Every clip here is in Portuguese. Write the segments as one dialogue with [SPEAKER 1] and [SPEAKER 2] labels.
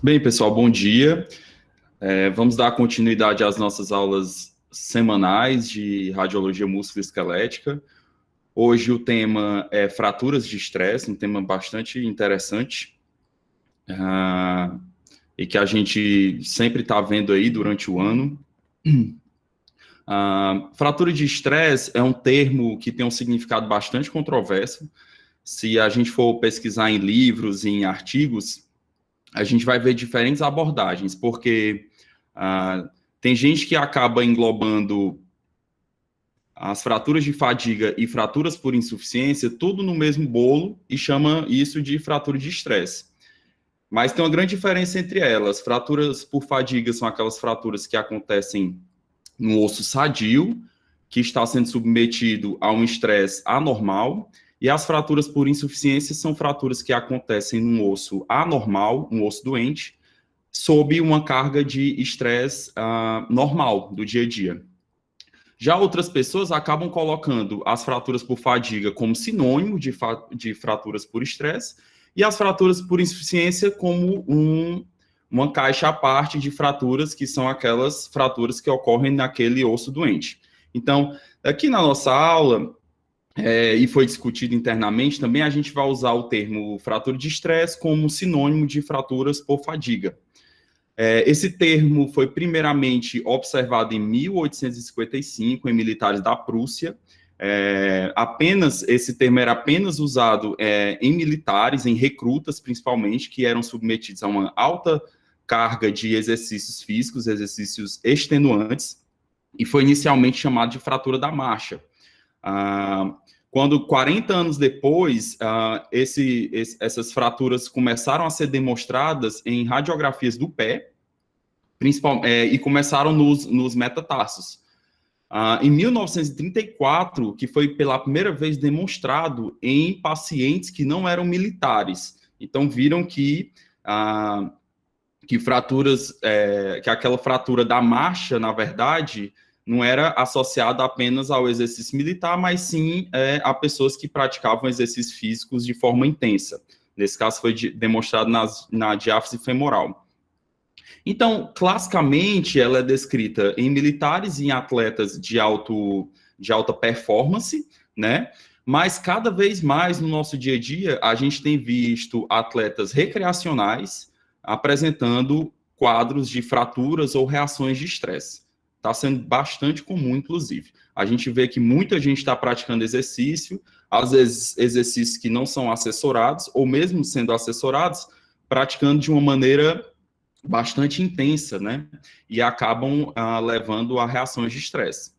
[SPEAKER 1] Bem, pessoal, bom dia. Vamos dar continuidade às nossas aulas semanais de radiologia musculoesquelética. Hoje o tema é fraturas de estresse, um tema bastante interessante e que a gente sempre está vendo aí durante o ano. Fratura de estresse é um termo que tem um significado bastante controverso. Se a gente for pesquisar em livros e em artigos, a gente vai ver diferentes abordagens, porque tem gente que acaba englobando as fraturas de fadiga e fraturas por insuficiência tudo no mesmo bolo e chama isso de fratura de estresse. Mas tem uma grande diferença entre elas. Fraturas por fadiga são aquelas fraturas que acontecem no osso sadio, que está sendo submetido a um estresse anormal, e as fraturas por insuficiência são fraturas que acontecem num osso anormal, um osso doente, sob uma carga de estresse normal do dia a dia. Já outras pessoas acabam colocando as fraturas por fadiga como sinônimo de fraturas por estresse e as fraturas por insuficiência como uma caixa à parte de fraturas, que são aquelas fraturas que ocorrem naquele osso doente. Então, aqui na nossa aula, e foi discutido internamente também, a gente vai usar o termo fratura de estresse como sinônimo de fraturas por fadiga. Esse termo foi primeiramente observado em 1855 em militares da Prússia. Esse termo era apenas usado em militares, em recrutas principalmente, que eram submetidos a uma alta carga de exercícios físicos, exercícios extenuantes, e foi inicialmente chamado de fratura da marcha. Quando 40 anos depois, essas fraturas começaram a ser demonstradas em radiografias do pé, e começaram nos metatarsos. Em 1934, que foi pela primeira vez demonstrado em pacientes que não eram militares. Então, viram que aquela fratura da marcha, na verdade, não era associada apenas ao exercício militar, mas sim a pessoas que praticavam exercícios físicos de forma intensa. Nesse caso, foi demonstrado na diáfise femoral. Então, classicamente, ela é descrita em militares e em atletas de alta performance, né? Mas cada vez mais no nosso dia a dia, a gente tem visto atletas recreacionais apresentando quadros de fraturas ou reações de estresse. Está sendo bastante comum, inclusive. A gente vê que muita gente está praticando exercício, às vezes exercícios que não são assessorados, ou mesmo sendo assessorados, praticando de uma maneira bastante intensa, né? E acabam levando a reações de estresse.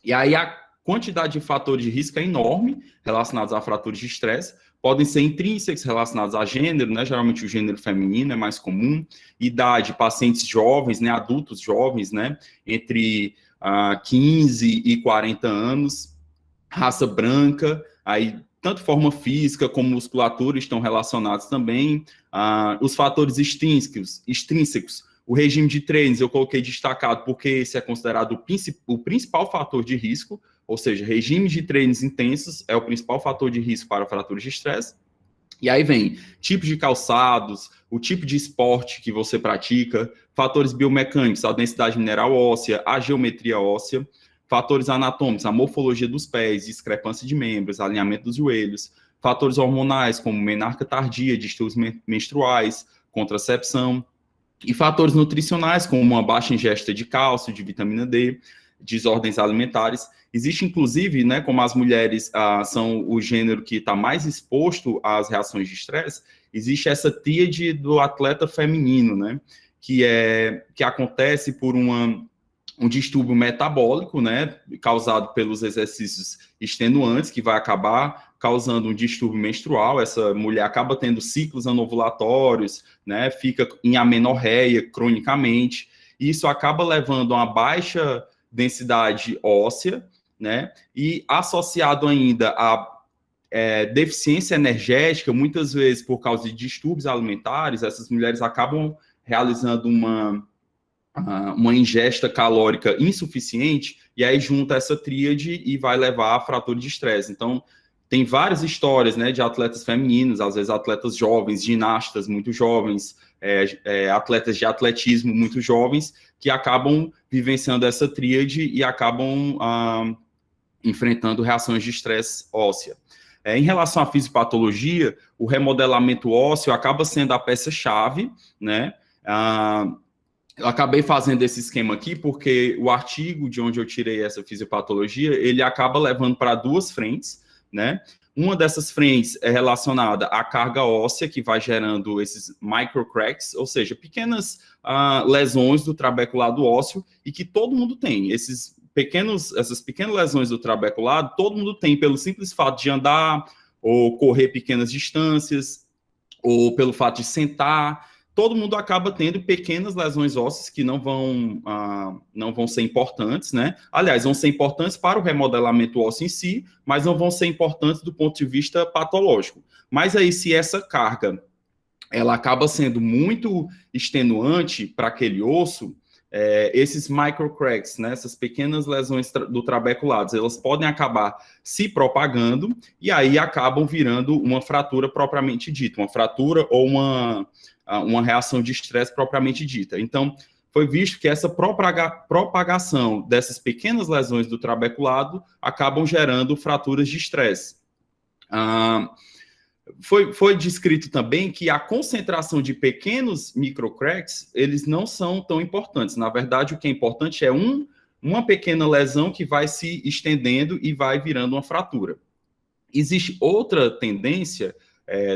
[SPEAKER 1] E aí a quantidade de fatores de risco é enorme relacionados a fraturas de estresse, podem ser intrínsecos relacionados a gênero, né? Geralmente o gênero feminino é mais comum, idade, pacientes jovens, né? Adultos jovens, né? Entre 15 e 40 anos, raça branca, aí tanto forma física como musculatura estão relacionados também. Os fatores extrínsecos, o regime de treinos eu coloquei destacado porque esse é considerado o principal fator de risco, ou seja, regime de treinos intensos é o principal fator de risco para fraturas de estresse. E aí vem tipos de calçados, o tipo de esporte que você pratica, fatores biomecânicos, a densidade mineral óssea, a geometria óssea, fatores anatômicos, a morfologia dos pés, discrepância de membros, alinhamento dos joelhos, fatores hormonais, como menarca tardia, distúrbios menstruais, contracepção, e fatores nutricionais, como uma baixa ingesta de cálcio, de vitamina D, desordens alimentares. Existe, inclusive, né, como as mulheres são o gênero que está mais exposto às reações de estresse, existe essa tríade do atleta feminino, né, que acontece por um distúrbio metabólico, né, causado pelos exercícios extenuantes, que vai acabar causando um distúrbio menstrual. Essa mulher acaba tendo ciclos anovulatórios, né, fica em amenorreia cronicamente, e isso acaba levando a uma baixa densidade óssea, né, e associado ainda a deficiência energética, muitas vezes por causa de distúrbios alimentares, essas mulheres acabam realizando uma ingesta calórica insuficiente, e aí junta essa tríade e vai levar a fratura de estresse. Então, tem várias histórias, né, de atletas femininos, às vezes atletas jovens, ginastas muito jovens, atletas de atletismo muito jovens, que acabam vivenciando essa tríade e acabam enfrentando reações de estresse óssea. Em relação à fisiopatologia, o remodelamento ósseo acaba sendo a peça-chave, né? Eu acabei fazendo esse esquema aqui porque o artigo de onde eu tirei essa fisiopatologia, ele acaba levando para duas frentes, né? Uma dessas frentes é relacionada à carga óssea, que vai gerando esses microcracks, ou seja, pequenas lesões do trabeculado ósseo, e que todo mundo tem. Essas pequenas lesões do trabeculado, todo mundo tem, pelo simples fato de andar, ou correr pequenas distâncias, ou pelo fato de sentar. Todo mundo acaba tendo pequenas lesões ósseas que não vão ser importantes, né? Aliás, vão ser importantes para o remodelamento ósseo em si, mas não vão ser importantes do ponto de vista patológico. Mas aí, se essa carga ela acaba sendo muito extenuante para aquele osso, esses microcracks, né, essas pequenas lesões do trabeculado, elas podem acabar se propagando e aí acabam virando uma fratura propriamente dita, uma fratura ou uma reação de estresse propriamente dita. Então, foi visto que essa propagação dessas pequenas lesões do trabeculado acabam gerando fraturas de estresse. Foi descrito também que a concentração de pequenos microcracks, eles não são tão importantes. Na verdade, o que é importante é uma pequena lesão que vai se estendendo e vai virando uma fratura. Existe outra tendência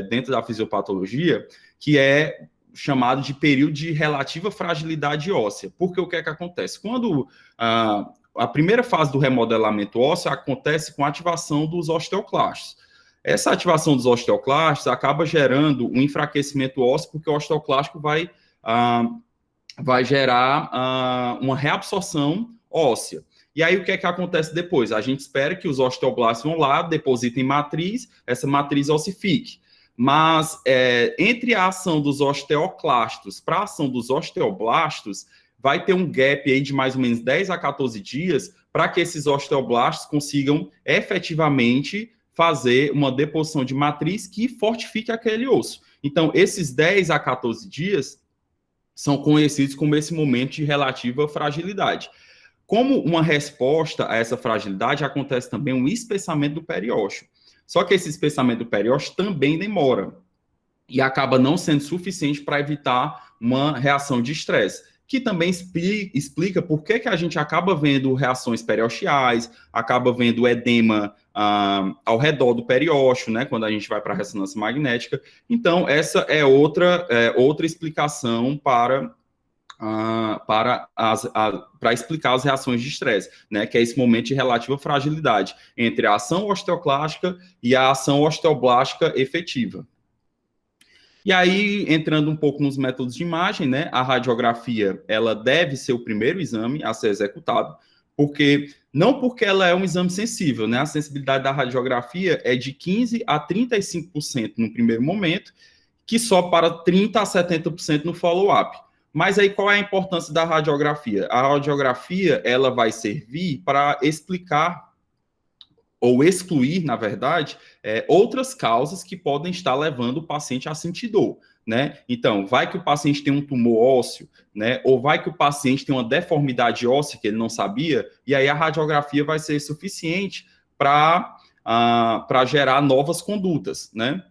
[SPEAKER 1] dentro da fisiopatologia, que é chamado de período de relativa fragilidade óssea. Porque o que é que acontece? Quando a primeira fase do remodelamento ósseo acontece com a ativação dos osteoclastos. Essa ativação dos osteoclastos acaba gerando um enfraquecimento ósseo, porque o osteoclasto vai gerar uma reabsorção óssea. E aí, o que é que acontece depois? A gente espera que os osteoblastos vão lá, depositem matriz, essa matriz ossifique. Mas, entre a ação dos osteoclastos para a ação dos osteoblastos, vai ter um gap aí de mais ou menos 10 a 14 dias para que esses osteoblastos consigam efetivamente fazer uma deposição de matriz que fortifique aquele osso. Então, esses 10 a 14 dias são conhecidos como esse momento de relativa fragilidade. Como uma resposta a essa fragilidade, acontece também um espessamento do periósteo. Só que esse espessamento do periósteo também demora e acaba não sendo suficiente para evitar uma reação de estresse, que também explica por que a gente acaba vendo reações periosteais, acaba vendo edema ao redor do periósteo, né, quando a gente vai para a ressonância magnética. Então, essa é outra explicação para explicar as reações de estresse, né, que é esse momento de relativa fragilidade entre a ação osteoclástica e a ação osteoblástica efetiva. E aí, entrando um pouco nos métodos de imagem, né, a radiografia, ela deve ser o primeiro exame a ser executado, não porque ela é um exame sensível, né, a sensibilidade da radiografia é de 15% a 35% no primeiro momento, que só para 30% a 70% no follow-up. Mas aí, qual é a importância da radiografia? A radiografia, ela vai servir para explicar ou excluir, na verdade, outras causas que podem estar levando o paciente a sentir dor, né? Então, vai que o paciente tem um tumor ósseo, né? Ou vai que o paciente tem uma deformidade óssea que ele não sabia, e aí a radiografia vai ser suficiente para gerar novas condutas, né?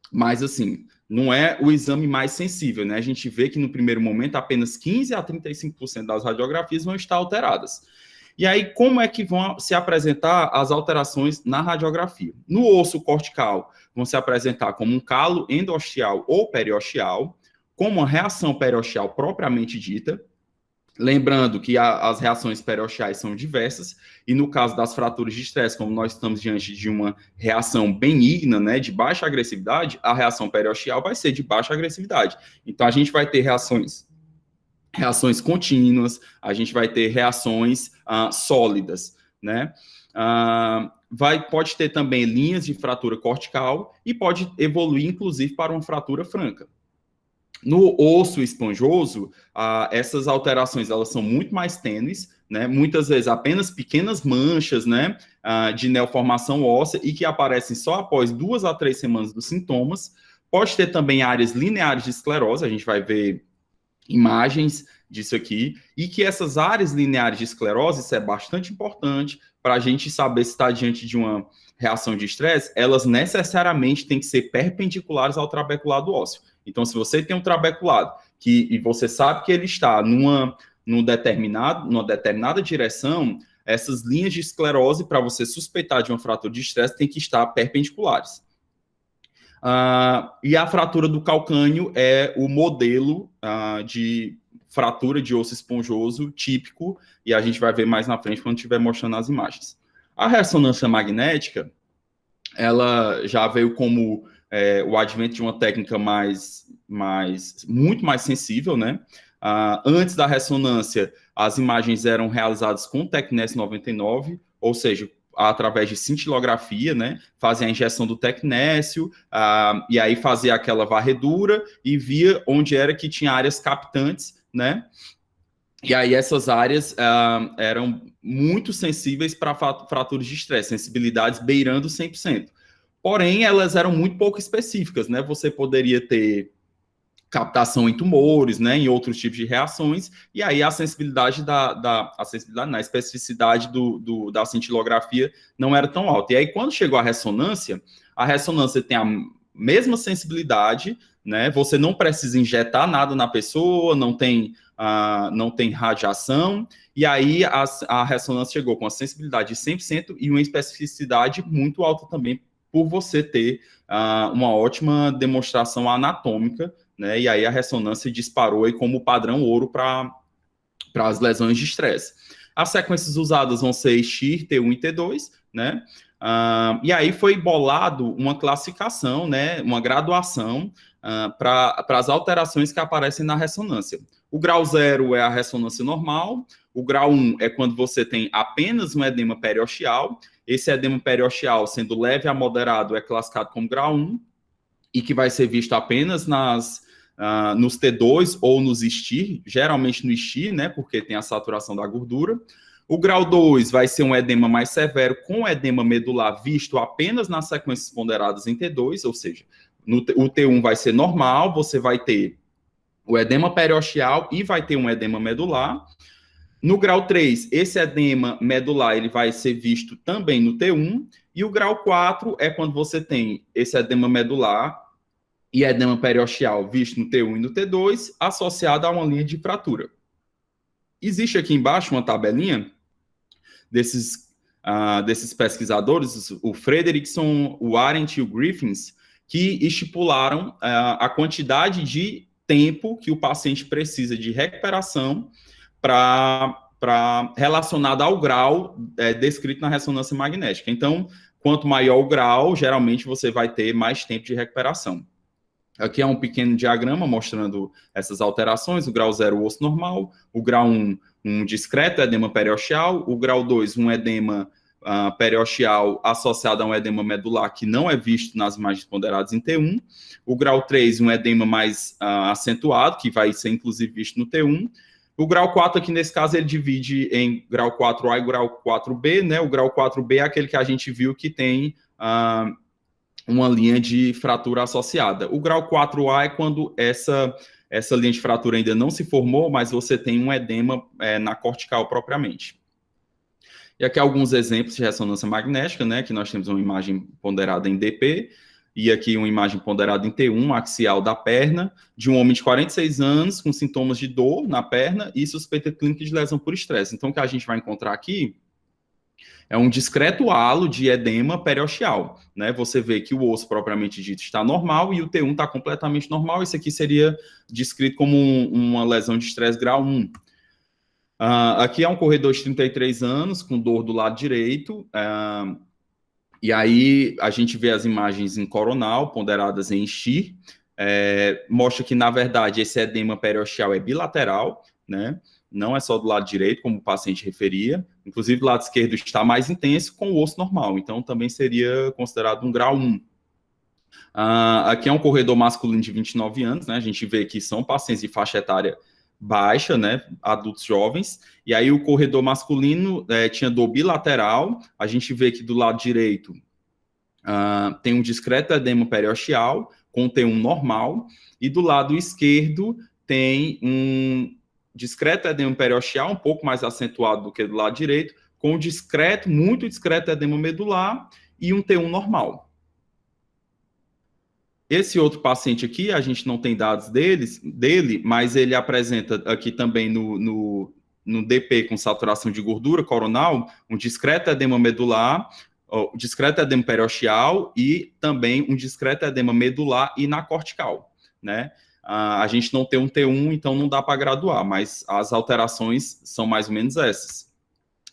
[SPEAKER 1] Mas, assim, não é o exame mais sensível, né? A gente vê que no primeiro momento apenas 15% a 35% das radiografias vão estar alteradas. E aí, como é que vão se apresentar as alterações na radiografia? No osso cortical, vão se apresentar como um calo endosteal ou periosteal, como uma reação periosteal propriamente dita. Lembrando que as reações periosteais são diversas, e no caso das fraturas de estresse, como nós estamos diante de uma reação benigna, né, de baixa agressividade, a reação periosteal vai ser de baixa agressividade. Então, a gente vai ter reações contínuas, a gente vai ter reações sólidas, né? Pode ter também linhas de fratura cortical e pode evoluir, inclusive, para uma fratura franca. No osso esponjoso, essas alterações elas são muito mais tênues, né, muitas vezes apenas pequenas manchas, né, de neoformação óssea e que aparecem só após 2 a 3 semanas dos sintomas. Pode ter também áreas lineares de esclerose, a gente vai ver imagens disso aqui, e que essas áreas lineares de esclerose, isso é bastante importante para a gente saber se está diante de uma reação de estresse, elas necessariamente têm que ser perpendiculares ao trabeculado ósseo. Então, se você tem um trabeculado e você sabe que ele está numa determinada direção, essas linhas de esclerose, para você suspeitar de uma fratura de estresse, tem que estar perpendiculares. E a fratura do calcânio é o modelo de fratura de osso esponjoso típico, e a gente vai ver mais na frente quando estiver mostrando as imagens. A ressonância magnética, ela já veio como o advento de uma técnica muito mais sensível, né? Antes da ressonância, as imagens eram realizadas com Tecnes 99, ou seja, através de cintilografia, né? Fazia a injeção do tecnécio, e aí fazia aquela varredura e via onde era que tinha áreas captantes, né? E aí essas áreas eram muito sensíveis para fraturas de estresse, sensibilidades beirando 100%. Porém, elas eram muito pouco específicas, né? Você poderia ter captação em tumores, né, em outros tipos de reações, e aí a sensibilidade a especificidade da cintilografia não era tão alta. E aí, quando chegou a ressonância tem a mesma sensibilidade, né, você não precisa injetar nada na pessoa, não tem radiação, e aí a ressonância chegou com a sensibilidade de 100% e uma especificidade muito alta também, por você ter uma ótima demonstração anatômica, né? E aí a ressonância disparou aí como padrão ouro para as lesões de estresse. As sequências usadas vão ser XIR, T1 e T2, né? E aí foi bolado uma classificação, né? Uma graduação para as alterações que aparecem na ressonância. O grau 0 é a ressonância normal, o grau 1 é quando você tem apenas um edema periosteal. Esse edema periosteal, sendo leve a moderado, é classificado como grau 1, e que vai ser visto apenas nos T2 ou nos STIR, geralmente no STIR, né, porque tem a saturação da gordura. O grau 2 vai ser um edema mais severo, com edema medular visto apenas nas sequências ponderadas em T2, ou seja, o T1 vai ser normal, você vai ter o edema periosteal e vai ter um edema medular. No grau 3, esse edema medular ele vai ser visto também no T1, e o grau 4 é quando você tem esse edema medular e edema periosteal visto no T1 e no T2, associado a uma linha de fratura. Existe aqui embaixo uma tabelinha desses pesquisadores, o Frederickson, o Arendt e o Griffiths, que estipularam a quantidade de tempo que o paciente precisa de recuperação relacionada ao grau descrito na ressonância magnética. Então, quanto maior o grau, geralmente você vai ter mais tempo de recuperação. Aqui é um pequeno diagrama mostrando essas alterações. O grau 0, o osso normal. O grau 1, um discreto edema periosteal. O grau 2, um edema periosteal associado a um edema medular que não é visto nas imagens ponderadas em T1. O grau 3, um edema mais acentuado, que vai ser inclusive visto no T1. O grau 4 aqui, nesse caso, ele divide em grau 4A e grau 4B, né? O grau 4B é aquele que a gente viu que tem uma linha de fratura associada. O grau 4A é quando essa linha de fratura ainda não se formou, mas você tem um edema na cortical propriamente. E aqui alguns exemplos de ressonância magnética, né? Que nós temos uma imagem ponderada em DP, e aqui uma imagem ponderada em T1, axial da perna, de um homem de 46 anos, com sintomas de dor na perna e suspeita clínica de lesão por estresse. Então, o que a gente vai encontrar aqui é um discreto halo de edema periosteal, né? Você vê que o osso propriamente dito está normal e o T1 está completamente normal. Isso aqui seria descrito como uma lesão de estresse grau 1. Aqui é um corredor de 33 anos, com dor do lado direito, e aí a gente vê as imagens em coronal, ponderadas em STIR, mostra que, na verdade, esse edema periosteal é bilateral, né? Não é só do lado direito, como o paciente referia. Inclusive, do lado esquerdo está mais intenso, com o osso normal. Então, também seria considerado um grau 1. Aqui é um corredor masculino de 29 anos, né? A gente vê que são pacientes de faixa etária baixa, né, adultos jovens, e aí o corredor masculino tinha dor bilateral, a gente vê que do lado direito tem um discreto edema periosteal, com T1 normal, e do lado esquerdo tem um discreto edema periosteal, um pouco mais acentuado do que do lado direito, com discreto, muito discreto edema medular e um T1 normal. Esse outro paciente aqui, a gente não tem dados dele, mas ele apresenta aqui também no DP com saturação de gordura coronal, um discreto edema medular, discreto edema periosteal e também um discreto edema medular e na cortical, né? A gente não tem um T1, então não dá para graduar, mas as alterações são mais ou menos essas.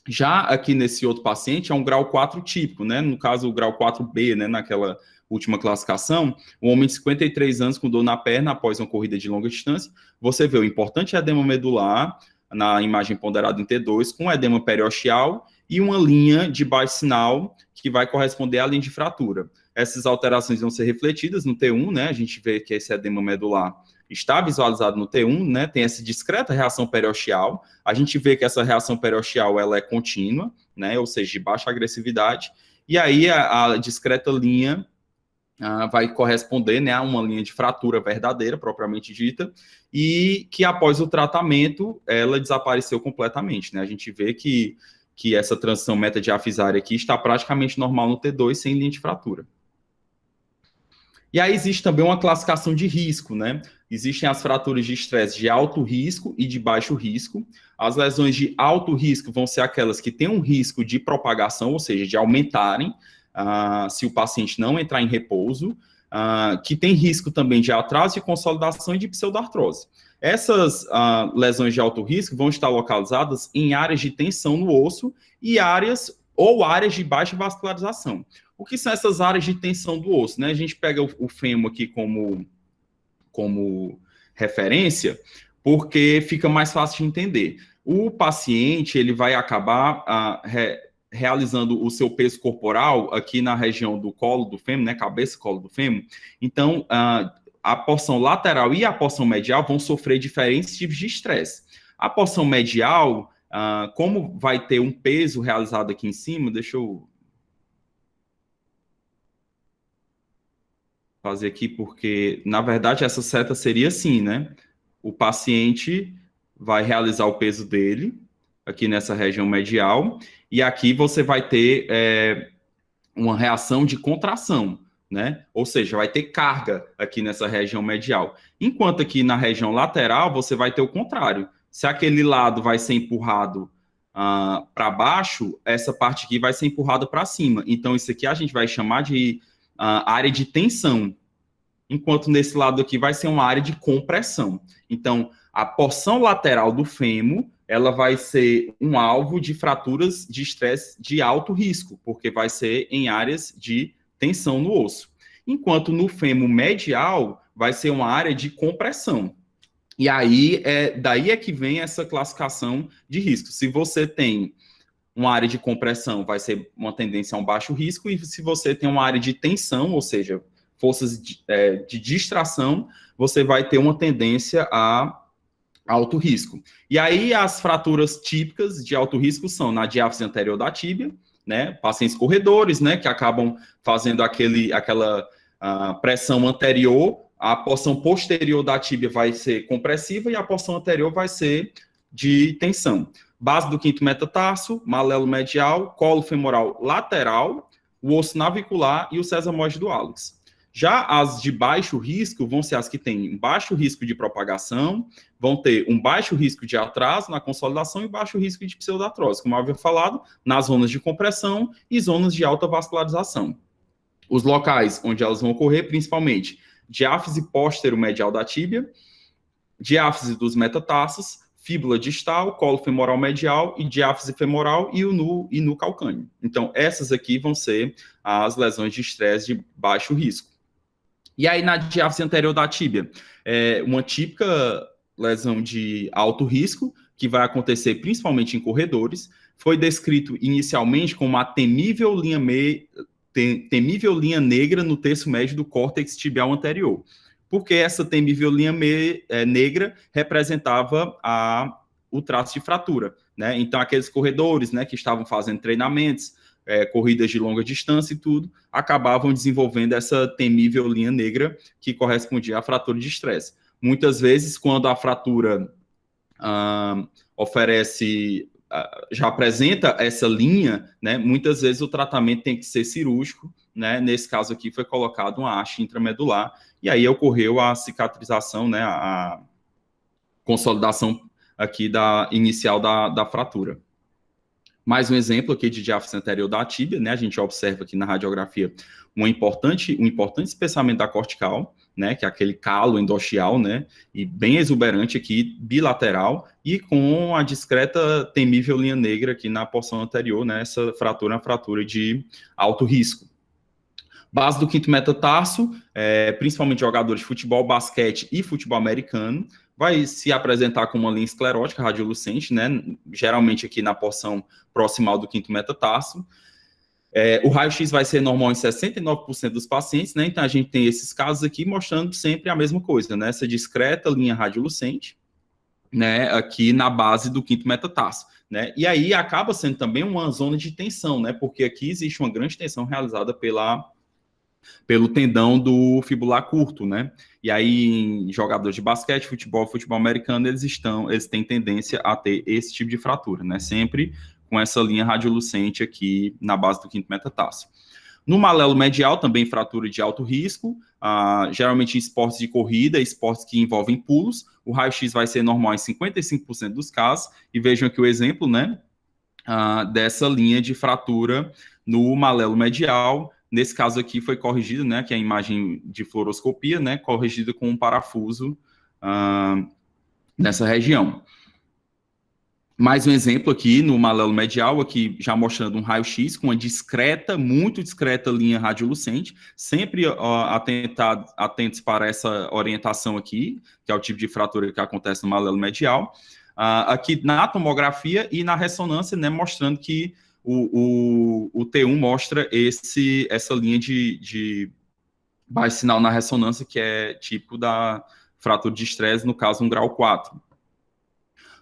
[SPEAKER 1] Já aqui nesse outro paciente é um grau 4 típico, né? No caso, o grau 4B, né? Naquela última classificação, um homem de 53 anos com dor na perna após uma corrida de longa distância. Você vê o importante edema medular na imagem ponderada em T2, com edema periosteal e uma linha de baixo sinal que vai corresponder à linha de fratura. Essas alterações vão ser refletidas no T1, né? A gente vê que esse edema medular está visualizado no T1, né? Tem essa discreta reação periosteal. A gente vê que essa reação periosteal ela é contínua, né? Ou seja, de baixa agressividade. E aí a discreta linha vai corresponder, né, a uma linha de fratura verdadeira, propriamente dita, e que após o tratamento ela desapareceu completamente, né? A gente vê que essa transição metadiafisária aqui está praticamente normal no T2 sem linha de fratura. E aí existe também uma classificação de risco, né? Existem as fraturas de estresse de alto risco e de baixo risco. As lesões de alto risco vão ser aquelas que têm um risco de propagação, ou seja, de aumentarem, se o paciente não entrar em repouso, que tem risco também de atraso de consolidação e de pseudoartrose. Essas lesões de alto risco vão estar localizadas em áreas de tensão no osso e áreas de baixa vascularização. O que são essas áreas de tensão do osso, né? A gente pega o fêmur aqui como referência, porque fica mais fácil de entender. O paciente ele vai acabar realizando o seu peso corporal aqui na região do colo do fêmur, né? Cabeça, colo do fêmur. Então, a porção lateral e a porção medial vão sofrer diferentes tipos de estresse. A porção medial, como vai ter um peso realizado aqui em cima, deixa eu fazer aqui, porque, na verdade, essa seta seria assim, né? O paciente vai realizar o peso dele, aqui nessa região medial, e aqui você vai ter uma reação de contração, né? Ou seja, vai ter carga aqui nessa região medial. Enquanto aqui na região lateral, você vai ter o contrário. Se aquele lado vai ser empurrado para baixo, essa parte aqui vai ser empurrada para cima. Então, isso aqui a gente vai chamar de área de tensão, enquanto nesse lado aqui vai ser uma área de compressão. Então, a porção lateral do fêmur, ela vai ser um alvo de fraturas de estresse de alto risco, porque vai ser em áreas de tensão no osso. Enquanto no fêmur medial, vai ser uma área de compressão. E aí, daí é que vem essa classificação de risco. Se você tem uma área de compressão, vai ser uma tendência a um baixo risco, e se você tem uma área de tensão, ou seja, forças de distração, você vai ter uma tendência a alto risco. E aí, as fraturas típicas de alto risco são na diáfise anterior da tíbia, né, pacientes corredores, né, que acabam fazendo aquela pressão anterior, a porção posterior da tíbia vai ser compressiva e a porção anterior vai ser de tensão. Base do quinto metatarso, malelo medial, colo femoral lateral, o osso navicular e o sesamoide do hálux. Já as de baixo risco vão ser as que têm baixo risco de propagação, vão ter um baixo risco de atraso na consolidação e baixo risco de pseudartrose, como eu havia falado, nas zonas de compressão e zonas de alta vascularização. Os locais onde elas vão ocorrer, principalmente, diáfise póstero-medial da tíbia, diáfise dos metatarsos, fíbula distal, colo femoral medial e diáfise femoral e o nu calcâneo. Então, essas aqui vão ser as lesões de estresse de baixo risco. E aí, na diáfise anterior da tíbia, uma típica lesão de alto risco, que vai acontecer principalmente em corredores, foi descrito inicialmente como uma temível linha negra no terço médio do córtex tibial anterior. porque essa temível linha negra representava o traço de fratura, né? Então, aqueles corredores, né, que estavam fazendo treinamentos, corridas de longa distância e tudo, acabavam desenvolvendo essa temível linha negra que correspondia à fratura de estresse. Muitas vezes, quando a fratura já apresenta essa linha, né, muitas vezes o tratamento tem que ser cirúrgico, né? Nesse caso aqui foi colocado uma haste intramedular, e aí ocorreu a cicatrização, né, a consolidação aqui inicial da fratura. Mais um exemplo aqui de diáfise anterior da tíbia, né? A gente observa aqui na radiografia um importante espessamento da cortical, né? Que é aquele calo endoxial, né? E bem exuberante aqui, bilateral, e com a discreta temível linha negra aqui na porção anterior, né? Essa fratura é uma fratura de alto risco. Base do quinto metatarso, principalmente jogadores de futebol, basquete e futebol americano, vai se apresentar como uma linha esclerótica radiolucente, né? Geralmente aqui na porção proximal do quinto metatarso. O raio-x vai ser normal em 69% dos pacientes, né? Então a gente tem esses casos aqui mostrando sempre a mesma coisa, né? Essa discreta linha radiolucente, né? Aqui na base do quinto metatarso, né? E aí acaba sendo também uma zona de tensão, né? Porque aqui existe uma grande tensão realizada pelo tendão do fibular curto, né? E aí, em jogadores de basquete, futebol americano, eles têm tendência a ter esse tipo de fratura, né? Sempre com essa linha radiolucente aqui na base do quinto metatarso. No malelo medial, também fratura de alto risco, geralmente em esportes de corrida, esportes que envolvem pulos, o raio-x vai ser normal em 55% dos casos, e vejam aqui o exemplo, né? Dessa linha de fratura no malelo medial. Nesse caso aqui foi corrigido, né, que é a imagem de fluoroscopia, né, corrigida com um parafuso nessa região. Mais um exemplo aqui no malelo medial, aqui já mostrando um raio-x com uma discreta, muito discreta linha radiolucente, sempre atentos para essa orientação aqui, que é o tipo de fratura que acontece no malelo medial. Aqui na tomografia e na ressonância, né, mostrando que o T1 mostra essa linha de baixo sinal na ressonância, que é típico da fratura de estresse, no caso, um grau 4.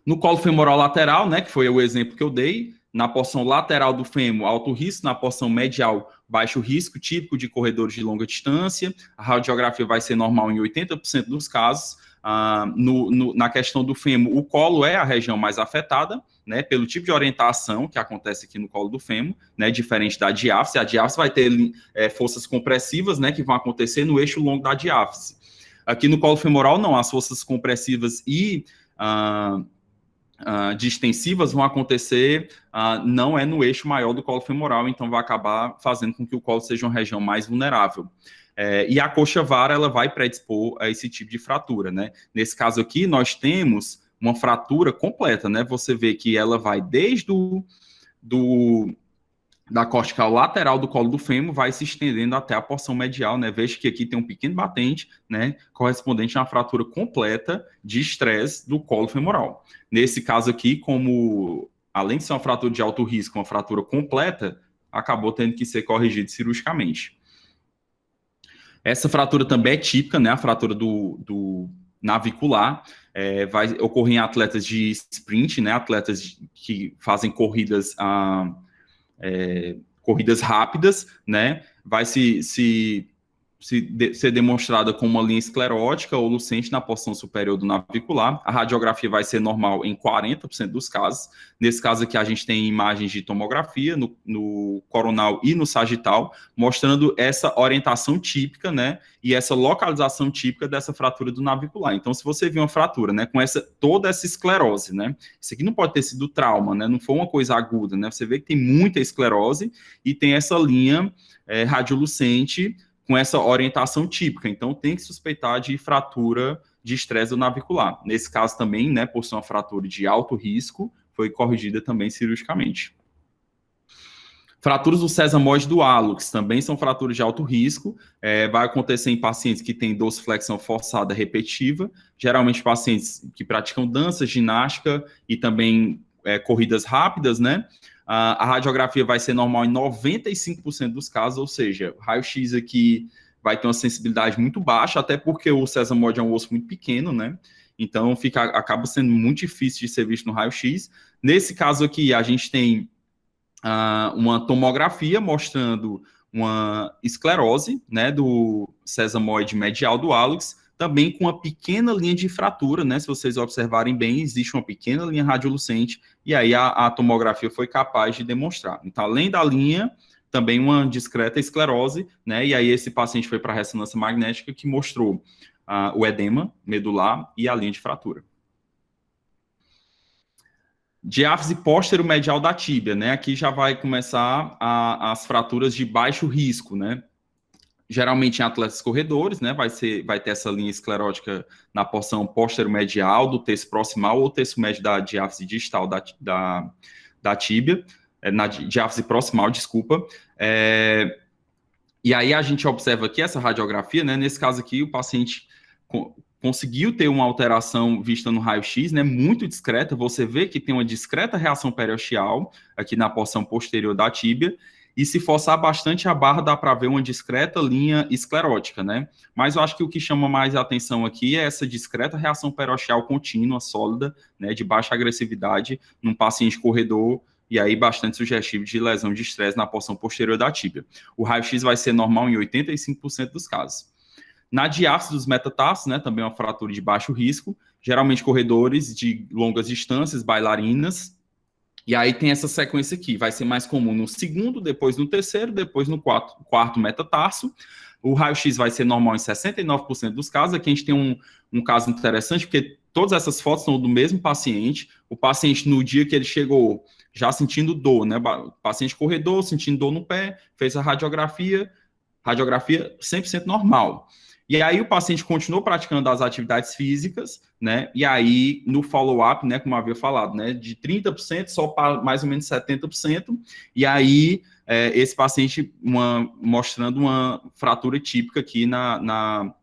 [SPEAKER 1] No colo femoral lateral, né, que foi o exemplo que eu dei, na porção lateral do fêmur, alto risco, na porção medial, baixo risco, típico de corredores de longa distância. A radiografia vai ser normal em 80% dos casos. Na questão do fêmur, o colo é a região mais afetada, né, pelo tipo de orientação que acontece aqui no colo do fêmur, né, diferente da diáfise. A diáfise vai ter forças compressivas, né, que vão acontecer no eixo longo da diáfise. Aqui no colo femoral, não, as forças compressivas e distensivas vão acontecer, não é no eixo maior do colo femoral, então vai acabar fazendo com que o colo seja uma região mais vulnerável. E a coxa vara, ela vai predispor a esse tipo de fratura, né? Nesse caso aqui, nós temos uma fratura completa, né? Você vê que ela vai desde da cortical lateral do colo do fêmur, vai se estendendo até a porção medial, né? Veja que aqui tem um pequeno batente, né? Correspondente a uma fratura completa de estresse do colo femoral. Nesse caso aqui, como além de ser uma fratura de alto risco, uma fratura completa, acabou tendo que ser corrigido cirurgicamente. Essa fratura também é típica, né? A fratura do navicular, vai ocorrer em atletas de sprint, né? Atletas que fazem corridas rápidas, né? Vai ser demonstrada com uma linha esclerótica ou lucente na porção superior do navicular. A radiografia vai ser normal em 40% dos casos. Nesse caso aqui, a gente tem imagens de tomografia no coronal e no sagital, mostrando essa orientação típica, né? E essa localização típica dessa fratura do navicular. Então, se você viu uma fratura, né, com toda essa esclerose, né? Isso aqui não pode ter sido trauma, né? Não foi uma coisa aguda, né? Você vê que tem muita esclerose e tem essa linha radiolucente com essa orientação típica. Então, tem que suspeitar de fratura de estresse do navicular. Nesse caso também, né, por ser uma fratura de alto risco, foi corrigida também cirurgicamente. Fraturas do sesamoide do hálux também são fraturas de alto risco. Vai acontecer em pacientes que têm dorsiflexão forçada repetitiva, geralmente pacientes que praticam dança, ginástica e também corridas rápidas, né? A radiografia vai ser normal em 95% dos casos, ou seja, raio-x aqui vai ter uma sensibilidade muito baixa, até porque o sesamoide é um osso muito pequeno, né? Então, acaba sendo muito difícil de ser visto no raio-x. Nesse caso aqui, a gente tem uma tomografia mostrando uma esclerose, né, do sesamoide medial do hálux, também com uma pequena linha de fratura, né? Se vocês observarem bem, existe uma pequena linha radiolucente, e aí a tomografia foi capaz de demonstrar. Então, além da linha, também uma discreta esclerose, né? E aí esse paciente foi para a ressonância magnética que mostrou o edema medular e a linha de fratura. Diáfise póstero-medial da tíbia, né? Aqui já vai começar as fraturas de baixo risco, né? Geralmente em atletas corredores, né? Vai ter essa linha esclerótica na porção póstero-medial do terço proximal ou terço médio da diáfise distal da tíbia, na diáfise proximal, desculpa. E aí a gente observa aqui essa radiografia, né? Nesse caso aqui, o paciente conseguiu ter uma alteração vista no raio-x, né, muito discreta. Você vê que tem uma discreta reação periosteal aqui na porção posterior da tíbia, e se forçar bastante a barra, dá para ver uma discreta linha esclerótica, né? Mas eu acho que o que chama mais a atenção aqui é essa discreta reação periosteal contínua, sólida, né, de baixa agressividade, num paciente corredor, e aí bastante sugestivo de lesão de estresse na porção posterior da tíbia. O raio-x vai ser normal em 85% dos casos. Na diáfise dos metatarsos, né, também é uma fratura de baixo risco, geralmente corredores de longas distâncias, bailarinas, e aí tem essa sequência aqui, vai ser mais comum no segundo, depois no terceiro, depois no quarto metatarso. O raio-x vai ser normal em 69% dos casos. Aqui a gente tem um caso interessante, porque todas essas fotos são do mesmo paciente. O paciente, no dia que ele chegou, já sentindo dor, né? O paciente corredor, sentindo dor no pé, fez a radiografia 100% normal. E aí o paciente continuou praticando as atividades físicas, né? E aí no follow-up, né, como eu havia falado, né, de 30% só para mais ou menos 70%. E aí esse paciente mostrando uma fratura típica aqui na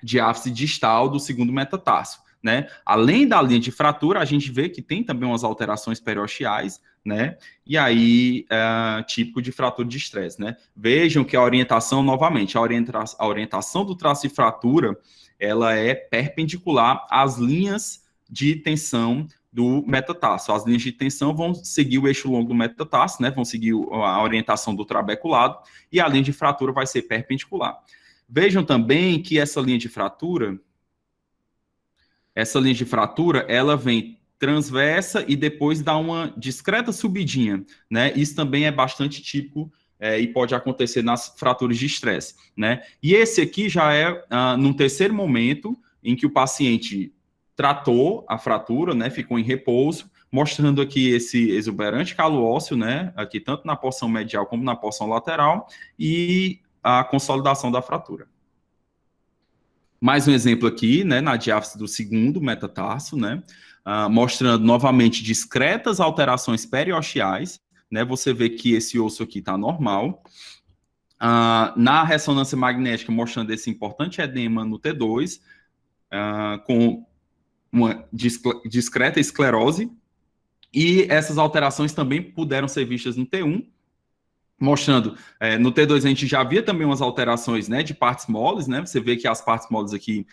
[SPEAKER 1] diáfise distal do segundo metatarso, né? Além da linha de fratura, a gente vê que tem também umas alterações periosteais, né? E aí, típico de fratura de estresse, né? Vejam que a orientação, novamente, a orientação do traço de fratura, ela é perpendicular às linhas de tensão do metatarso. As linhas de tensão vão seguir o eixo longo do metatarso, né? Vão seguir a orientação do trabeculado, e a linha de fratura vai ser perpendicular. Vejam também que essa linha de fratura, ela vem transversa e depois dá uma discreta subidinha, né? Isso também é bastante típico e pode acontecer nas fraturas de estresse, né? E esse aqui já é num terceiro momento em que o paciente tratou a fratura, né? Ficou em repouso, mostrando aqui esse exuberante calo ósseo, né? Aqui tanto na porção medial como na porção lateral, e a consolidação da fratura. Mais um exemplo aqui, né, na diáfise do segundo metatarso, né, mostrando novamente discretas alterações periosteais, né, você vê que esse osso aqui está normal. Na ressonância magnética, mostrando esse importante edema no T2, com uma discreta esclerose, e essas alterações também puderam ser vistas no T1, mostrando, no T2 a gente já via também umas alterações, né, de partes moles, né, você vê que as partes moles aqui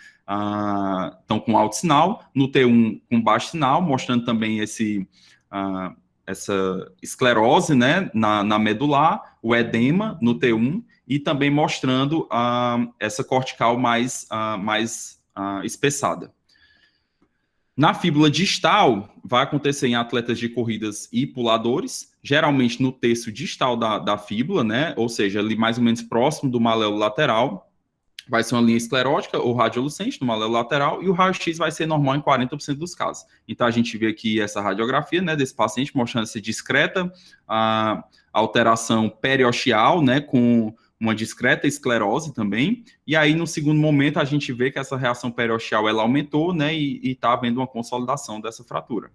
[SPEAKER 1] estão com alto sinal, no T1 com baixo sinal, mostrando também essa esclerose, né, na medular, o edema no T1, e também mostrando essa cortical mais espessada. Na fíbula distal, vai acontecer em atletas de corridas e puladores, geralmente no terço distal da fíbula, né? Ou seja, ali mais ou menos próximo do maléolo lateral, vai ser uma linha esclerótica ou radiolucente no maléolo lateral, e o raio-x vai ser normal em 40% dos casos. Então, a gente vê aqui essa radiografia, né, desse paciente, mostrando essa discreta alteração periosteal, né, com uma discreta esclerose também, e aí no segundo momento a gente vê que essa reação periosteal ela aumentou, né, e está havendo uma consolidação dessa fratura.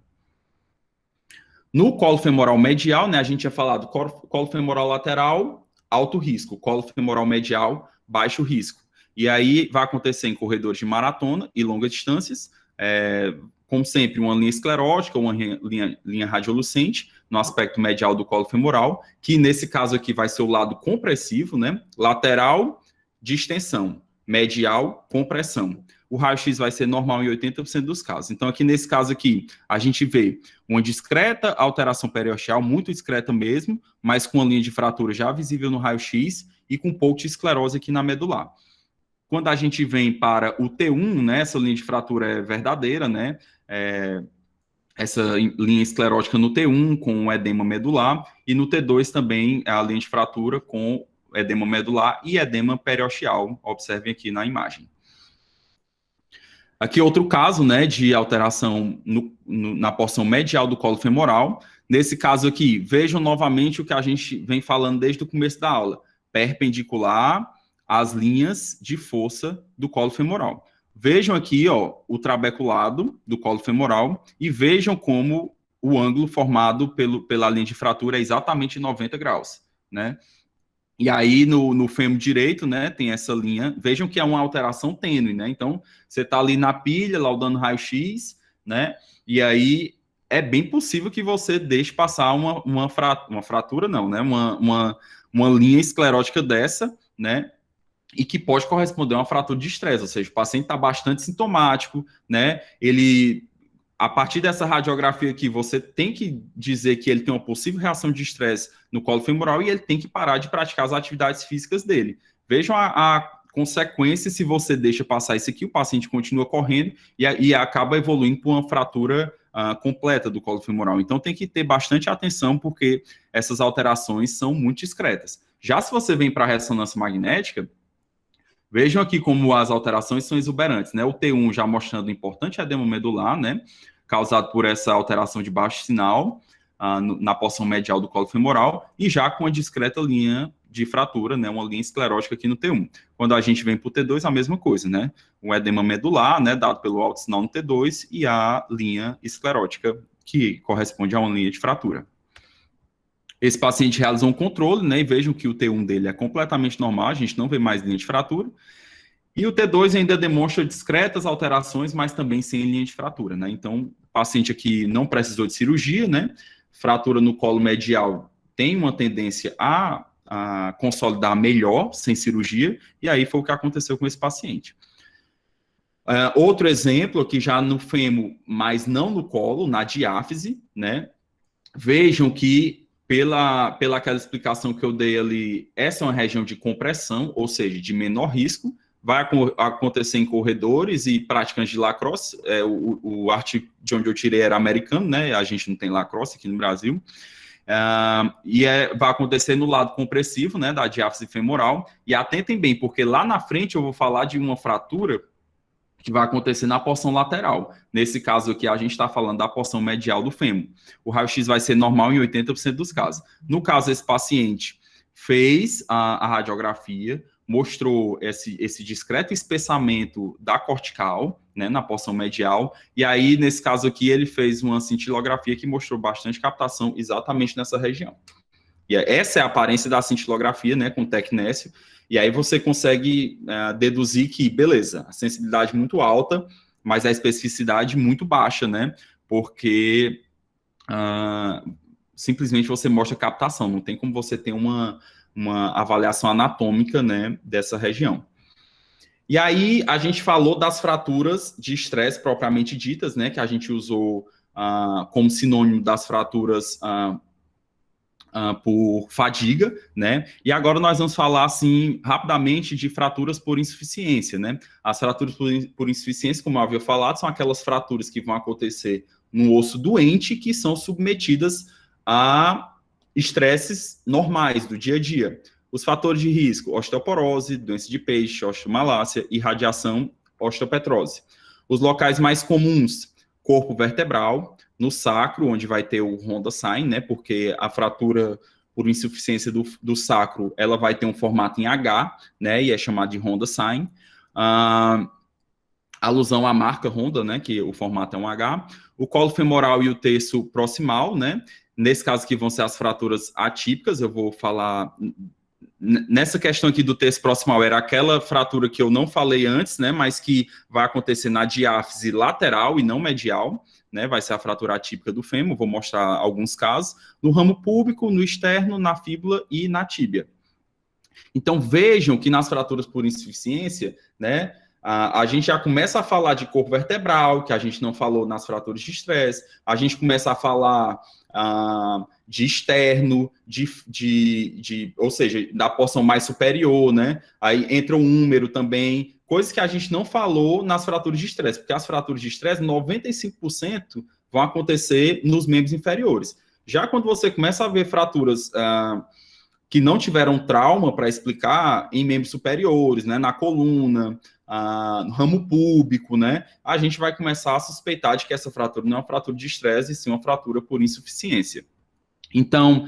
[SPEAKER 1] No colo femoral medial, né, a gente tinha falado colo femoral lateral, alto risco, colo femoral medial, baixo risco. E aí vai acontecer em corredores de maratona e longas distâncias, como sempre, uma linha esclerótica ou uma linha radiolucente no aspecto medial do colo femoral, que nesse caso aqui vai ser o lado compressivo, né? Lateral, de extensão, medial, compressão. O raio-x vai ser normal em 80% dos casos. Então, aqui nesse caso aqui, a gente vê uma discreta alteração periosteal, muito discreta mesmo, mas com a linha de fratura já visível no raio-x e com pouco de esclerose aqui na medular. Quando a gente vem para o T1, né, essa linha de fratura é verdadeira, né, essa linha esclerótica no T1 com edema medular, e no T2 também a linha de fratura com edema medular e edema periosteal, observem aqui na imagem. Aqui outro caso, né, de alteração na porção medial do colo femoral. Nesse caso aqui, vejam novamente o que a gente vem falando desde o começo da aula, perpendicular às linhas de força do colo femoral. Vejam aqui, ó, o trabeculado do colo femoral e vejam como o ângulo formado pela linha de fratura é exatamente 90 graus, né? E aí, no fêmur direito, né, tem essa linha. Vejam que é uma alteração tênue, né? Então, você está ali na pilha, laudando raio-x, né? E aí, é bem possível que você deixe passar uma fratura, não, né? Uma linha esclerótica dessa, né? E que pode corresponder a uma fratura de estresse, ou seja, o paciente está bastante sintomático, né? Ele, a partir dessa radiografia aqui, você tem que dizer que ele tem uma possível reação de estresse no colo femoral e ele tem que parar de praticar as atividades físicas dele. Vejam a consequência se você deixa passar isso aqui, o paciente continua correndo e acaba evoluindo para uma fratura completa do colo femoral. Então tem que ter bastante atenção porque essas alterações são muito discretas. Já se você vem para a ressonância magnética, vejam aqui como as alterações são exuberantes, né? O T1 já mostrando importante edema medular, né? Causado por essa alteração de baixo sinal na porção medial do colo femoral e já com a discreta linha de fratura, né? Uma linha esclerótica aqui no T1. Quando a gente vem para o T2, a mesma coisa, né? O edema medular, né? Dado pelo alto sinal no T2 e a linha esclerótica que corresponde a uma linha de fratura. Esse paciente realizou um controle, né, e vejam que o T1 dele é completamente normal, a gente não vê mais linha de fratura. E o T2 ainda demonstra discretas alterações, mas também sem linha de fratura, né? Então, o paciente aqui não precisou de cirurgia, né? Fratura no colo medial tem uma tendência a consolidar melhor, sem cirurgia, e aí foi o que aconteceu com esse paciente. Outro exemplo aqui já no fêmur, mas não no colo, na diáfise, né? Vejam que pela aquela explicação que eu dei ali, essa é uma região de compressão, ou seja, de menor risco, vai acontecer em corredores e praticantes de lacrosse, o artigo de onde eu tirei era americano, né, a gente não tem lacrosse aqui no Brasil, vai acontecer no lado compressivo, né, da diáfise femoral, e atentem bem, porque lá na frente eu vou falar de uma fratura que vai acontecer na porção lateral. Nesse caso aqui, a gente está falando da porção medial do fêmur. O raio-x vai ser normal em 80% dos casos. No caso, esse paciente fez a radiografia, mostrou esse discreto espessamento da cortical, né, na porção medial, e aí, nesse caso aqui, ele fez uma cintilografia que mostrou bastante captação exatamente nessa região. E essa é a aparência da cintilografia, né, com tecnécio. E aí você consegue deduzir que, beleza, a sensibilidade muito alta, mas a especificidade muito baixa, né? Porque simplesmente você mostra captação, não tem como você ter uma avaliação anatômica, né, dessa região. E aí a gente falou das fraturas de estresse propriamente ditas, né, que a gente usou como sinônimo das fraturas por fadiga, né? E agora nós vamos falar, assim, rapidamente de fraturas por insuficiência, né? As fraturas por insuficiência, como eu havia falado, são aquelas fraturas que vão acontecer no osso doente que são submetidas a estresses normais do dia a dia. Os fatores de risco: osteoporose, doença de peixe, osteomalácia e radiação, osteopetrose. Os locais mais comuns: corpo vertebral, no sacro, onde vai ter o Honda sign, né, porque a fratura por insuficiência do sacro, ela vai ter um formato em H, né, e é chamado de Honda sign. Alusão à marca Honda, né, que o formato é um H. O colo femoral e o terço proximal, né, nesse caso aqui vão ser as fraturas atípicas, eu vou falar... Nessa questão aqui do terço proximal, era aquela fratura que eu não falei antes, né, mas que vai acontecer na diáfise lateral e não medial, né, vai ser a fratura atípica do fêmur, vou mostrar alguns casos, no ramo púbico, no externo, na fíbula e na tíbia. Então, vejam que nas fraturas por insuficiência, né, a gente já começa a falar de corpo vertebral, que a gente não falou nas fraturas de estresse, a gente começa a falar de externo, ou seja, da porção mais superior, né? Aí entra o húmero também, coisas que a gente não falou nas fraturas de estresse, porque as fraturas de estresse, 95% vão acontecer nos membros inferiores. Já quando você começa a ver fraturas que não tiveram trauma para explicar em membros superiores, né, na coluna, no ramo púbico, né, a gente vai começar a suspeitar de que essa fratura não é uma fratura de estresse, e sim uma fratura por insuficiência. Então,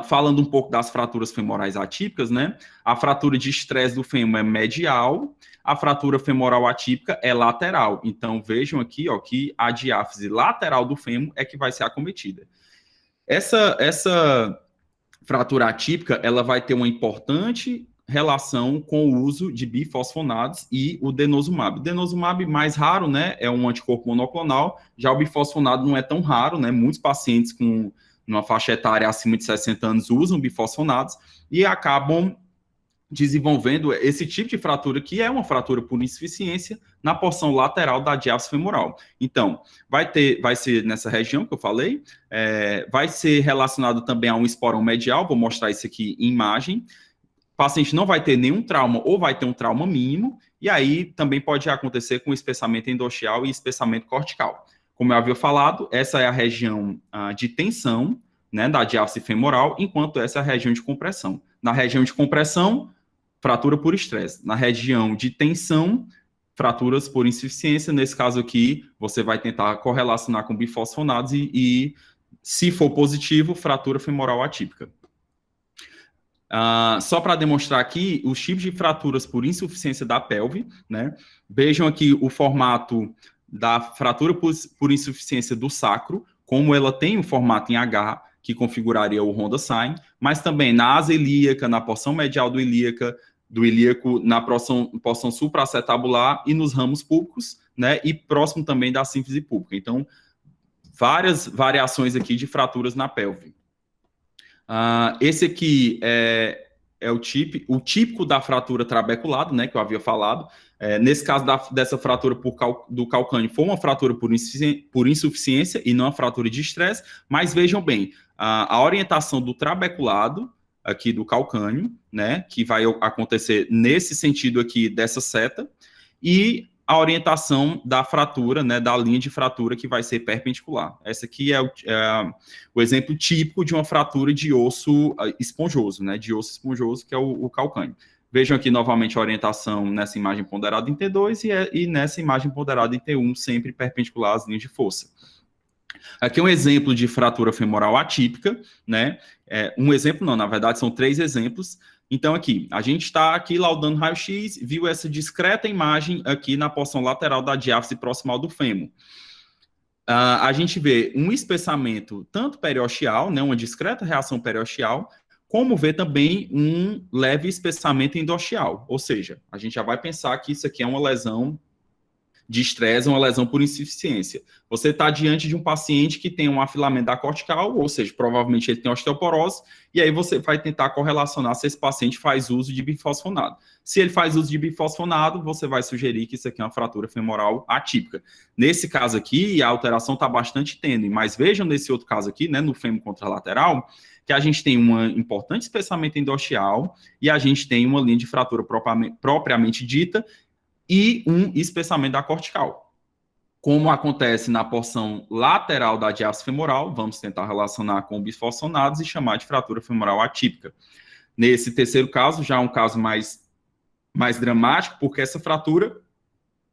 [SPEAKER 1] falando um pouco das fraturas femorais atípicas, né, a fratura de estresse do fêmur é medial, a fratura femoral atípica é lateral. Então, vejam aqui, ó, que a diáfise lateral do fêmur é que vai ser acometida. Essa fratura atípica, ela vai ter uma importante relação com o uso de bifosfonados e o denosumab. O denosumab mais raro, né, é um anticorpo monoclonal, já o bifosfonado não é tão raro, né, muitos pacientes com uma faixa etária acima de 60 anos usam bifosfonados e acabam desenvolvendo esse tipo de fratura, que é uma fratura por insuficiência, na porção lateral da diáfise femoral. Então, vai ser nessa região que eu falei, vai ser relacionado também a um esporão medial, vou mostrar isso aqui em imagem. O paciente não vai ter nenhum trauma ou vai ter um trauma mínimo, e aí também pode acontecer com espessamento endosseal e espessamento cortical. Como eu havia falado, essa é a região de tensão, né, da diáfise femoral, enquanto essa é a região de compressão. Na região de compressão, fratura por estresse. Na região de tensão, fraturas por insuficiência. Nesse caso aqui, você vai tentar correlacionar com bifosfonados e se for positivo, fratura femoral atípica. Só para demonstrar aqui os tipos de fraturas por insuficiência da pelve, né? Vejam aqui o formato da fratura por insuficiência do sacro, como ela tem um formato em H, que configuraria o Ronda Sign, mas também na asa ilíaca, na porção medial do ilíaco, na porção supraacetabular e nos ramos púbicos, né, e próximo também da sínfise púbica. Então, várias variações aqui de fraturas na pelve. Esse aqui é o típico da fratura trabeculada, né, que eu havia falado. Nesse caso dessa fratura do calcâneo, foi uma fratura por insuficiência e não uma fratura de estresse, mas vejam bem, a orientação do trabeculado, aqui do calcâneo, né, que vai acontecer nesse sentido aqui dessa seta, e a orientação da fratura, né, da linha de fratura que vai ser perpendicular. Essa aqui é o exemplo típico de uma fratura de osso esponjoso, né, de osso esponjoso, que é o calcâneo. Vejam aqui novamente a orientação nessa imagem ponderada em T2 e nessa imagem ponderada em T1, sempre perpendicular às linhas de força. Aqui é um exemplo de fratura femoral atípica, né? Um exemplo não, na verdade são 3 exemplos. Então aqui, a gente está aqui laudando raio-x, viu essa discreta imagem aqui na porção lateral da diáfise proximal do fêmur. A gente vê um espessamento tanto periosteal, né, uma discreta reação periosteal, como vê também um leve espessamento endosseal, ou seja, a gente já vai pensar que isso aqui é uma lesão de estresse, uma lesão por insuficiência. Você está diante de um paciente que tem um afilamento da cortical, ou seja, provavelmente ele tem osteoporose, e aí você vai tentar correlacionar se esse paciente faz uso de bifosfonado. Se ele faz uso de bifosfonado, você vai sugerir que isso aqui é uma fratura femoral atípica. Nesse caso aqui, a alteração está bastante tênue, mas vejam nesse outro caso aqui, né, no fêmur contralateral, que a gente tem um importante espessamento endosseal e a gente tem uma linha de fratura propriamente dita e um espessamento da cortical. Como acontece na porção lateral da diáfise femoral, vamos tentar relacionar com bifosfonados e chamar de fratura femoral atípica. Nesse terceiro caso, já é um caso mais dramático, porque essa fratura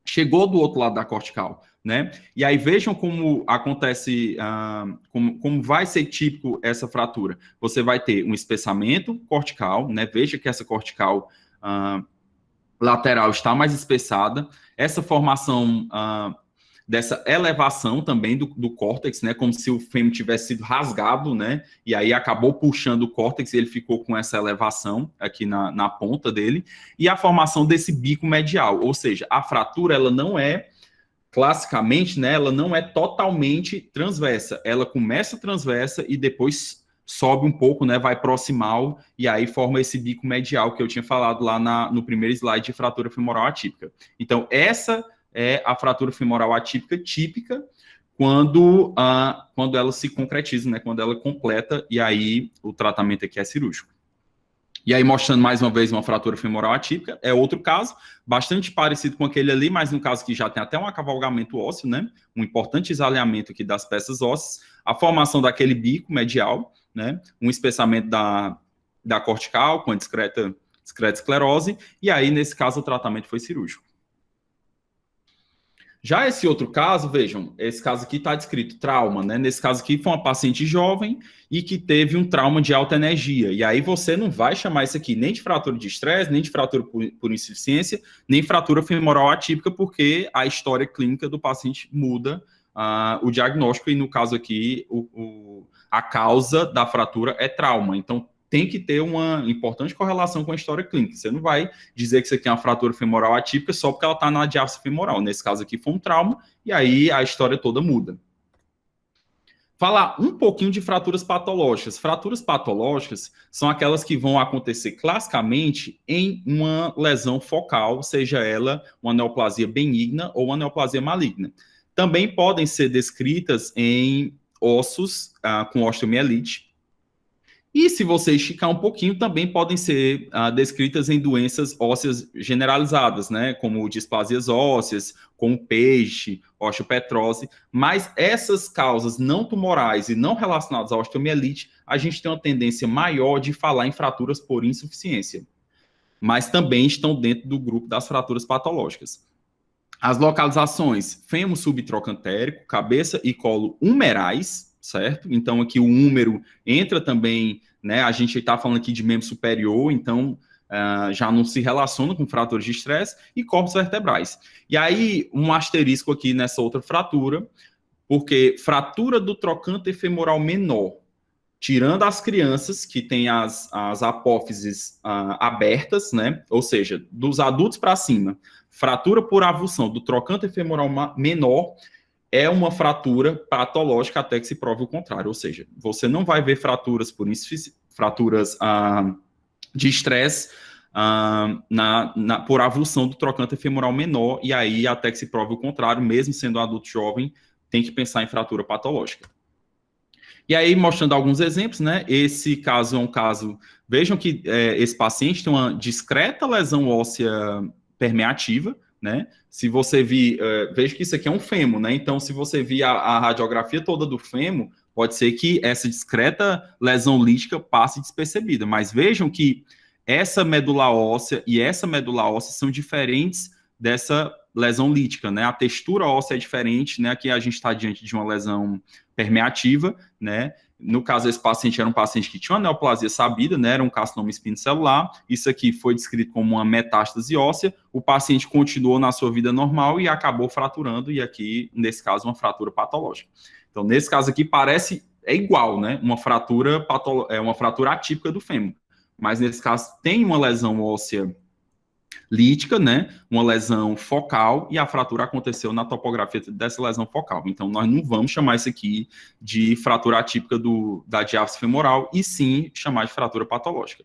[SPEAKER 1] chegou do outro lado da cortical, né? E aí vejam como acontece, como vai ser típico essa fratura. Você vai ter um espessamento cortical, né? Veja que essa cortical lateral está mais espessada. Essa formação dessa elevação também do córtex, né? Como se o fêmur tivesse sido rasgado, né? E aí acabou puxando o córtex e ele ficou com essa elevação aqui na ponta dele. E a formação desse bico medial, ou seja, a fratura, ela não é classicamente, né, ela não é totalmente transversa. Ela começa transversa e depois sobe um pouco, né, vai proximal, e aí forma esse bico medial que eu tinha falado lá no primeiro slide de fratura femoral atípica. Então, essa é a fratura femoral atípica típica quando ela se concretiza, né, quando ela completa, e aí o tratamento aqui é cirúrgico. E aí, mostrando mais uma vez uma fratura femoral atípica, é outro caso, bastante parecido com aquele ali, mas no caso que já tem até um acavalgamento ósseo, né? Um importante esaliamento aqui das peças ósseas, a formação daquele bico medial, né? Um espessamento da cortical com a discreta esclerose, e aí, nesse caso, o tratamento foi cirúrgico. Já esse outro caso, vejam, esse caso aqui está descrito trauma, né? Nesse caso aqui foi uma paciente jovem e que teve um trauma de alta energia. E aí você não vai chamar isso aqui nem de fratura de estresse, nem de fratura por insuficiência, nem fratura femoral atípica, porque a história clínica do paciente muda o diagnóstico e no caso aqui a causa da fratura é trauma. Então tem que ter uma importante correlação com a história clínica. Você não vai dizer que isso aqui é uma fratura femoral atípica só porque ela está na diástase femoral. Nesse caso aqui foi um trauma, e aí a história toda muda. Falar um pouquinho de fraturas patológicas. Fraturas patológicas são aquelas que vão acontecer classicamente em uma lesão focal, seja ela uma neoplasia benigna ou uma neoplasia maligna. Também podem ser descritas em ossos com osteomielite. E se você esticar um pouquinho, também podem ser descritas em doenças ósseas generalizadas, né? Como displasias ósseas, como peixe, osteopetrose. Mas essas causas não tumorais e não relacionadas à osteomielite, a gente tem uma tendência maior de falar em fraturas por insuficiência. Mas também estão dentro do grupo das fraturas patológicas. As localizações, fêmur subtrocantérico, cabeça e colo humerais, certo? Então, aqui o húmero entra também, né? A gente está falando aqui de membro superior, então já não se relaciona com fraturas de estresse, e corpos vertebrais. E aí, um asterisco aqui nessa outra fratura, porque fratura do trocânter femoral menor, tirando as crianças que têm as apófises abertas, né? Ou seja, dos adultos para cima, fratura por avulsão do trocânter femoral menor é uma fratura patológica até que se prove o contrário. Ou seja, você não vai ver fraturas de estresse por avulsão do trocânter femoral menor, e aí até que se prove o contrário, mesmo sendo um adulto jovem, tem que pensar em fratura patológica. E aí, mostrando alguns exemplos, né? Esse caso é um caso... Vejam que esse paciente tem uma discreta lesão óssea permeativa, né? Se você vir... veja que isso aqui é um fêmur, né? Então, se você vir a radiografia toda do fêmur, pode ser que essa discreta lesão lítica passe despercebida. Mas vejam que essa medula óssea e essa medula óssea são diferentes dessa lesão lítica, né? A textura óssea é diferente, né? Aqui a gente está diante de uma lesão permeativa, né? No caso, esse paciente era um paciente que tinha uma neoplasia sabida, né? Era um carcinoma espinocelular. Isso aqui foi descrito como uma metástase óssea. O paciente continuou na sua vida normal e acabou fraturando, e aqui, nesse caso, uma fratura patológica. Então, nesse caso aqui, é igual, né? Uma fratura atípica do fêmur. Mas, nesse caso, tem uma lesão óssea lítica, né, uma lesão focal, e a fratura aconteceu na topografia dessa lesão focal. Então, nós não vamos chamar isso aqui de fratura atípica da diástase femoral, e sim chamar de fratura patológica.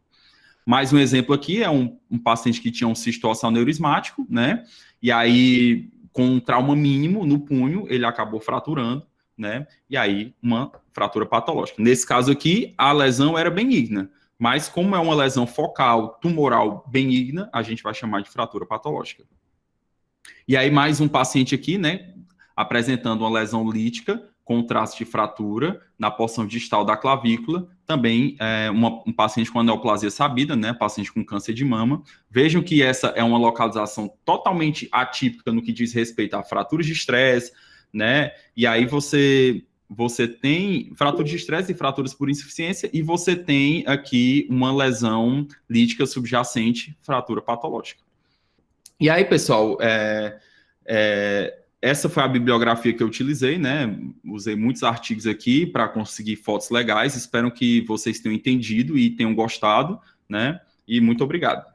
[SPEAKER 1] Mais um exemplo aqui é um paciente que tinha um cisto aneurismático, né, e aí, com um trauma mínimo no punho, ele acabou fraturando, né, e aí uma fratura patológica. Nesse caso aqui, a lesão era benigna, mas como é uma lesão focal tumoral benigna, a gente vai chamar de fratura patológica. E aí mais um paciente aqui, né, apresentando uma lesão lítica com traço de fratura na porção distal da clavícula, também um paciente com neoplasia sabida, né, paciente com câncer de mama. Vejam que essa é uma localização totalmente atípica no que diz respeito a fraturas de estresse, né, e aí você tem fraturas de estresse e fraturas por insuficiência, e você tem aqui uma lesão lítica subjacente, fratura patológica. E aí, pessoal, essa foi a bibliografia que eu utilizei, né? Usei muitos artigos aqui para conseguir fotos legais. Espero que vocês tenham entendido e tenham gostado, né? E muito obrigado.